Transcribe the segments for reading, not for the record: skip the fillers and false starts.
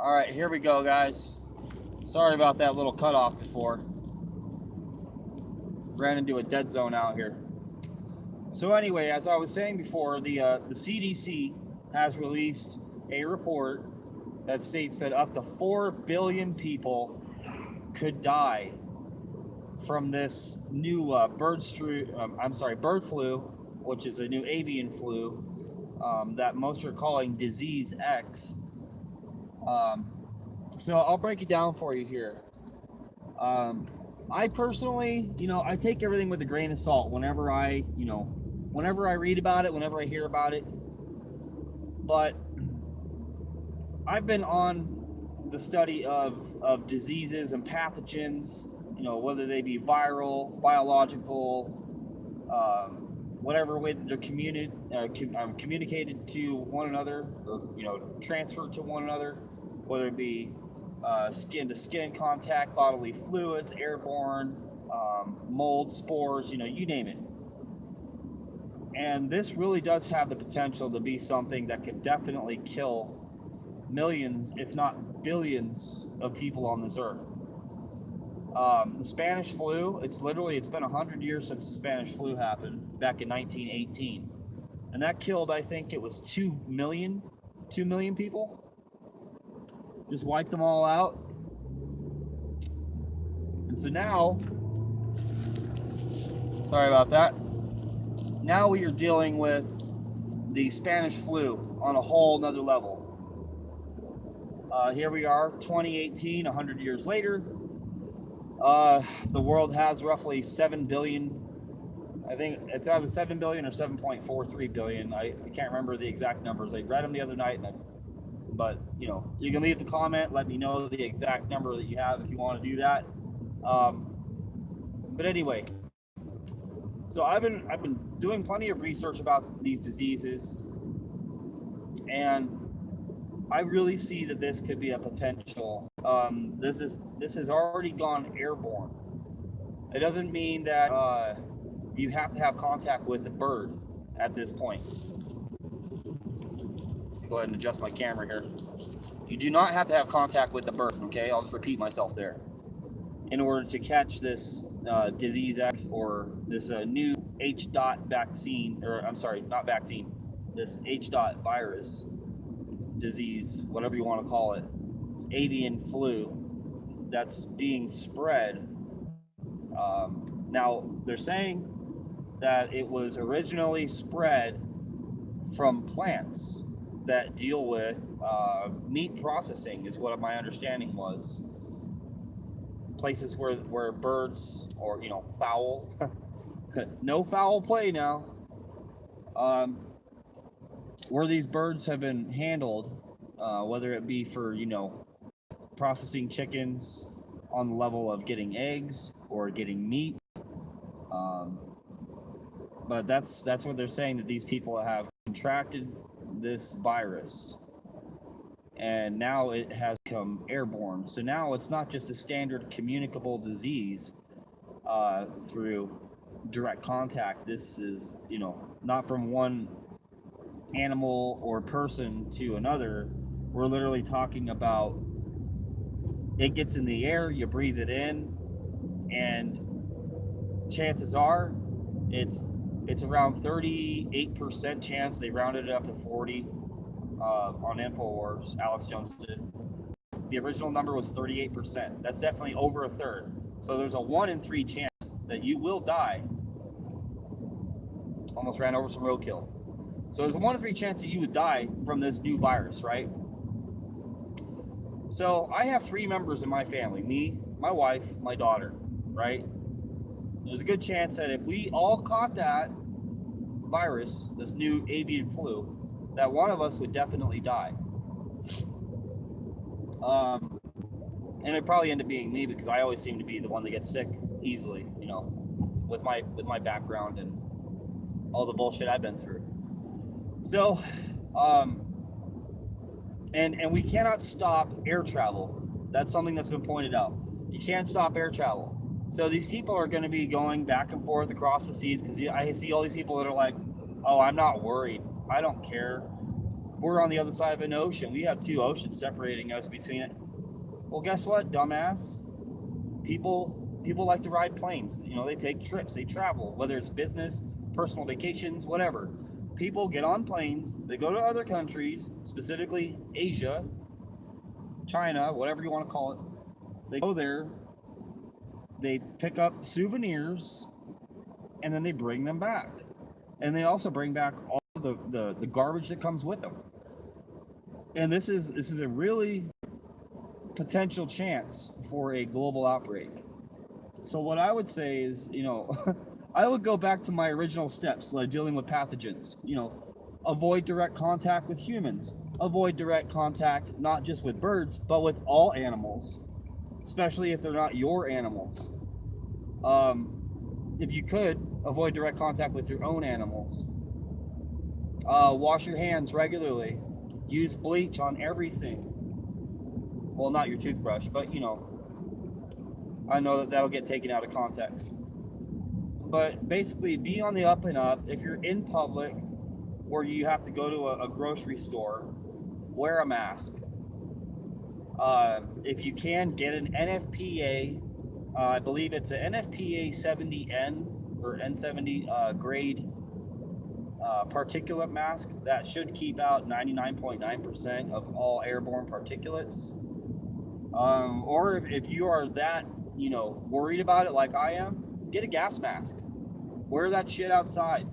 All right, here we go, guys. Sorry about that little cutoff before. Ran into a dead zone out here. So anyway, as I was saying before, the CDC has released a report that states that up to 4 billion people could die from this new bird flu, which is a new avian flu that most are calling Disease X. So I'll break it down for you here. I personally, I take everything with a grain of salt whenever I read about it, whenever I hear about it. But I've been on the study of diseases and pathogens, whether they be viral, biological, whatever way that they're communicated to one another, or transferred to one another, whether it be skin-to-skin contact, bodily fluids, airborne, mold, spores, you name it. And this really does have the potential to be something that could definitely kill millions, if not billions, of people on this earth. The Spanish flu, it's been 100 years since the Spanish flu happened, back in 1918. And that killed, I think it was 2 million people. Just wiped them all out. And so now, sorry about that. Now we are dealing with the Spanish flu on a whole nother level. Here we are, 2018, 100 years later. The world has roughly 7 billion. I think it's either 7 billion or 7.43 billion. I can't remember the exact numbers. I read them the other night, but you can leave the comment, let me know the exact number that you have if you want to do that. But anyway, so I've been doing plenty of research about these diseases, and I really see that this could be a potential. This has already gone airborne. It doesn't mean that you have to have contact with the bird at this point. Go ahead and adjust my camera here. You do not have to have contact with the bird, okay? I'll just repeat myself there. In order to catch this Disease X, or this new H.dot vaccine, or I'm sorry, not vaccine, this H.dot virus disease, whatever you want to call it, this avian flu that's being spread. Now, they're saying that it was originally spread from plants that deal with meat processing, is what my understanding was. Places where birds, or fowl, no foul play now, where these birds have been handled, whether it be for processing chickens on the level of getting eggs or getting meat. But that's what they're saying, that these people have contracted this virus, and now it has become airborne. So now it's not just a standard communicable disease through direct contact. This is not from one animal or person to another. We're literally talking about it gets in the air, you breathe it in, and chances are it's around 38% chance. They rounded it up to 40 on InfoWars. Alex Jones did. The original number was 38%. That's definitely over a third. So there's a 1 in 3 chance that you will die. Almost ran over some roadkill. So there's a 1 in 3 chance that you would die from this new virus, right? So I have 3 members in my family: me, my wife, my daughter, right? There's a good chance that if we all caught that virus, this new avian flu, that one of us would definitely die. And it'd probably end up being me, because I always seem to be the one that gets sick easily, with my background and all the bullshit I've been through. So, and we cannot stop air travel. That's something that's been pointed out. You can't stop air travel. So these people are going to be going back and forth across the seas, because I see all these people that are like, oh, I'm not worried. I don't care. We're on the other side of an ocean. We have two oceans separating us between it. Well, guess what, dumbass? People like to ride planes. You know, they take trips, they travel, whether it's business, personal vacations, whatever. People get on planes, they go to other countries, specifically Asia, China, whatever you want to call it. They go there, they pick up souvenirs, and then they bring them back. And they also bring back all the garbage that comes with them. And this is a really potential chance for a global outbreak. So what I would say is, you know, I would go back to my original steps, like dealing with pathogens. You know, avoid direct contact with humans. Avoid direct contact not just with birds, but with all animals, especially if they're not your animals. If you could, avoid direct contact with your own animals. Wash your hands regularly. Use bleach on everything. Well, not your toothbrush, but you know, I know that that'll get taken out of context. But basically, be on the up and up. If you're in public or you have to go to a grocery store, wear a mask. If you can, get an NFPA. I believe it's an NFPA 70N or N70 grade particulate mask that should keep out 99.9% of all airborne particulates. Or if you are that, you know, worried about it like I am, get a gas mask. Wear that shit outside.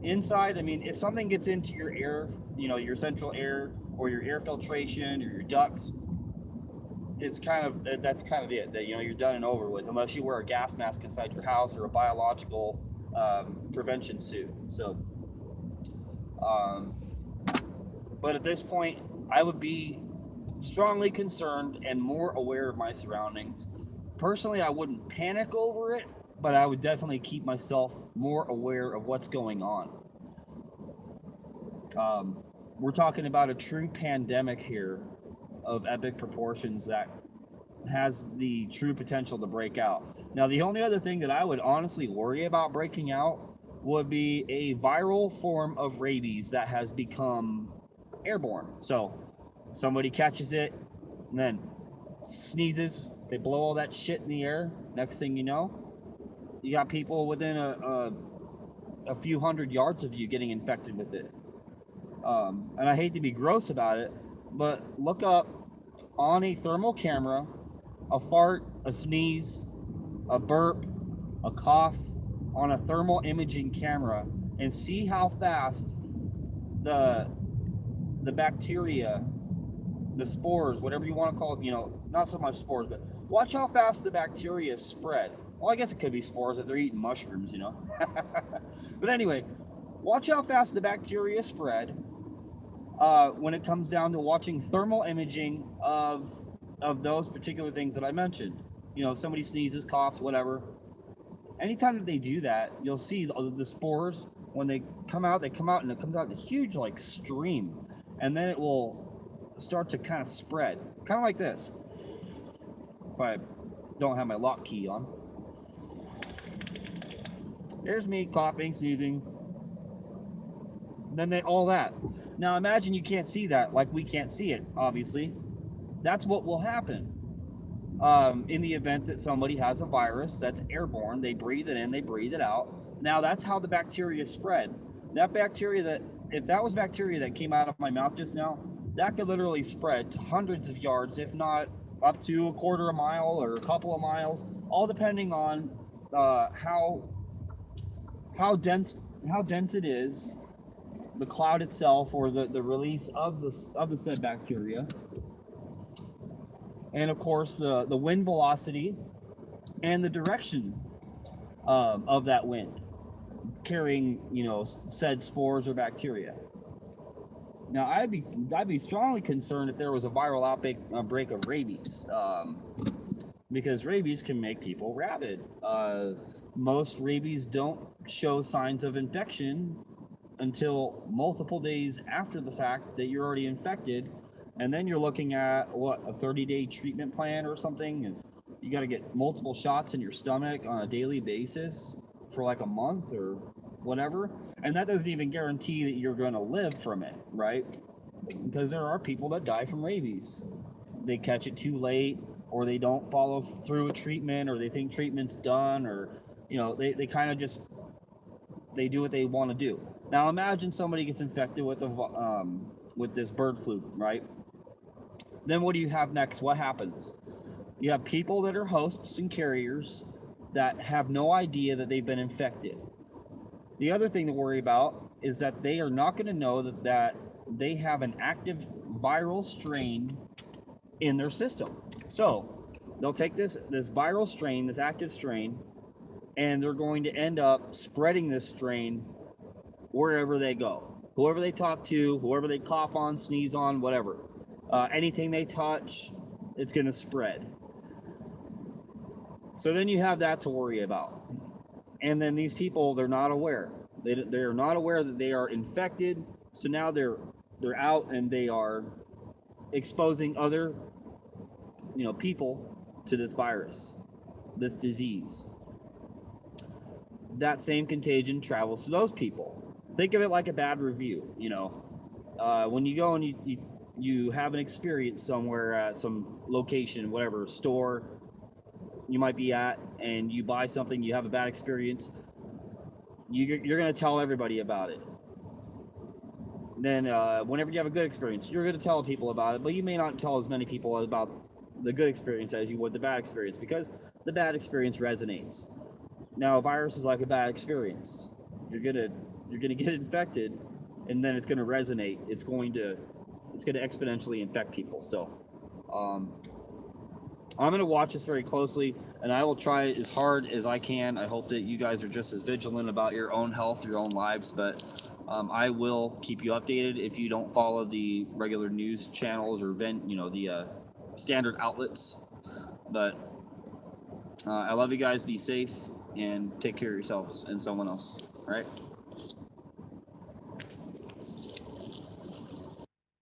Inside, I mean, if something gets into your air, you know, your central air or your air filtration or your ducts, that's kind of it. That, you know, you're done and over with, unless you wear a gas mask inside your house or a biological prevention suit. So, but at this point, I would be strongly concerned and more aware of my surroundings. Personally, I wouldn't panic over it, but I would definitely keep myself more aware of what's going on. We're talking about a true pandemic here of epic proportions that has the true potential to break out. Now, the only other thing that I would honestly worry about breaking out would be a viral form of rabies that has become airborne. So somebody catches it and then sneezes, they blow all that shit in the air. Next thing you know, you got people within a few hundred yards of you getting infected with it. And I hate to be gross about it, but look up on a thermal camera a fart, a sneeze, a burp, a cough on a thermal imaging camera and see how fast the bacteria, the spores, whatever you want to call it, you know, not so much spores, but watch how fast the bacteria spread. Well, I guess it could be spores if they're eating mushrooms, you know. But anyway, watch how fast the bacteria spread when it comes down to watching thermal imaging of those particular things that I mentioned. You know, somebody sneezes, coughs, whatever. Anytime that they do that, you'll see the spores, when they come out and it comes out in a huge like stream, and then it will start to kind of spread, kind of like this. If I don't have my lock key on. There's me coughing, sneezing. Then all that. Now imagine you can't see that, like we can't see it, obviously. That's what will happen. In the event that somebody has a virus that's airborne, they breathe it in, they breathe it out. Now that's how the bacteria spread. That bacteria if that was bacteria that came out of my mouth just now, that could literally spread to hundreds of yards, if not up to a quarter of a mile or a couple of miles, all depending on how dense it is, the cloud itself, or the release of the said bacteria. And of course, the wind velocity and the direction of that wind carrying, you know, said spores or bacteria. Now, I'd be strongly concerned if there was a viral outbreak of rabies, because rabies can make people rabid. Most rabies don't show signs of infection until multiple days after the fact that you're already infected. And then you're looking at, what, a 30-day treatment plan or something, and you got to get multiple shots in your stomach on a daily basis for like a month or whatever, and that doesn't even guarantee that you're going to live from it, right? Because there are people that die from rabies. They catch it too late, or they don't follow through with treatment, or they think treatment's done, or they kind of just they do what they want to do. Now imagine somebody gets infected with this bird flu, right? Then what do you have next? What happens? You have people that are hosts and carriers that have no idea that they've been infected. The other thing to worry about is that they are not going to know that they have an active viral strain in their system. So they'll take this viral strain, this active strain, and they're going to end up spreading this strain wherever they go. Whoever they talk to, whoever they cough on, sneeze on, whatever. Anything they touch, it's going to spread. So then you have that to worry about. And then these people, they're not aware. They are not aware that they are infected. So now they're out and they are exposing other people to this virus, this disease. That same contagion travels to those people. Think of it like a bad review. When you go and you have an experience somewhere at some location, whatever store you might be at, and you buy something, you have a bad experience, you're going to tell everybody about it. Then whenever you have a good experience, you're going to tell people about it, but you may not tell as many people about the good experience as you would the bad experience, because the bad experience resonates. Now a virus is like a bad experience. You're gonna get infected, and then it's gonna resonate. It's going to exponentially infect people. So I'm going to watch this very closely, and I will try as hard as I can. I hope that you guys are just as vigilant about your own health, your own lives, but I will keep you updated if you don't follow the regular news channels or the standard outlets. But I love you guys. Be safe and take care of yourselves and someone else. All right?